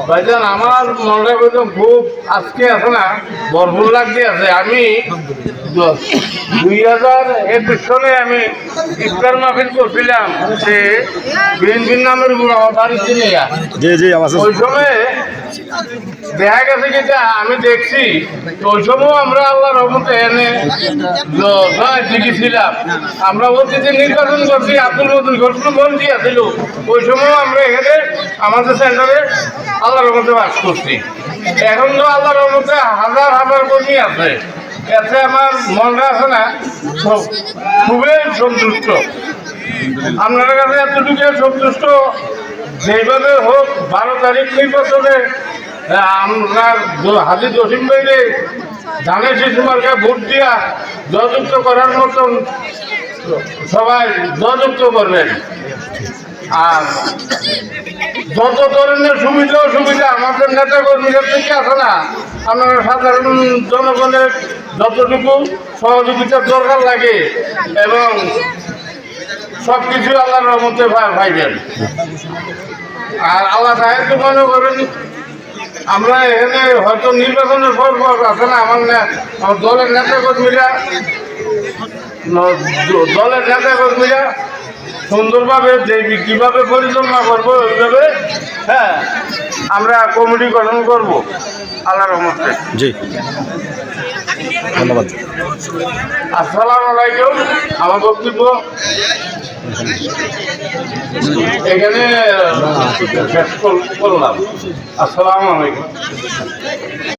ভাইজান আমার মনটা একদম খুব আজকে আছে না ভরপুর লাগতে আছে। আমি 2021 সালে আমি ইফতার মাহফিল করছিলাম যে বিএনপির নামের উপর আমার বাড়িতে নিয়ে ওই সময় দেখা গেছে যেটা আমি দেখছি ওই সময় আমরা আল্লাহর রহমতে এনে জিতেছিলাম। আমরা অতীতে নির্বাচন করছি, আব্দুল মতিন ঘোষণা মন্ত্রী আছিল। ওই সময় আমরা এখানে আমাদের সেন্টারে আল্লাহর রহমতে বাস করছি। এখন তো আল্লাহর রহমতে হাজার হাজার কর্মী আছে। এতে আমার মনটা আছে না খুবই সন্তুষ্ট। আপনাদের কাছে এতটুকু সন্তুষ্ট যেভাবে হোক 12 তারিখ নির্বাচনে আমরা হাজি জসিম ভাইরে ধানের শিশু মার্কা ভোট দিয়া জয়যুক্ত করার মতন সবাই জয়যুক্ত করবেন। আর যত ধরনের সুবিধা অসুবিধা আমাদের নেতা কর্মীদের থেকে আসে না, আপনারা সাধারণ জনগণের যতটুকু সহযোগিতার দরকার লাগে এবং সব কিছু আল্লাহর রহমতে পাইবেন। আর আল্লাহ সাহেব মনে করেন আমরা এখানে হয়তো নির্বাচনের পর আছে না আমার দলের নেতা কর্মীরা সুন্দরভাবে যে কীভাবে পরিচালনা করবো ওইভাবে আমরা কমিটি গঠন করব আল্লাহর রহমতে। জি ধন্যবাদ। আসসালামু আলাইকুম। আমার বক্তব্য এখানে শেষ করলাম। আসসালামু আলাইকুম।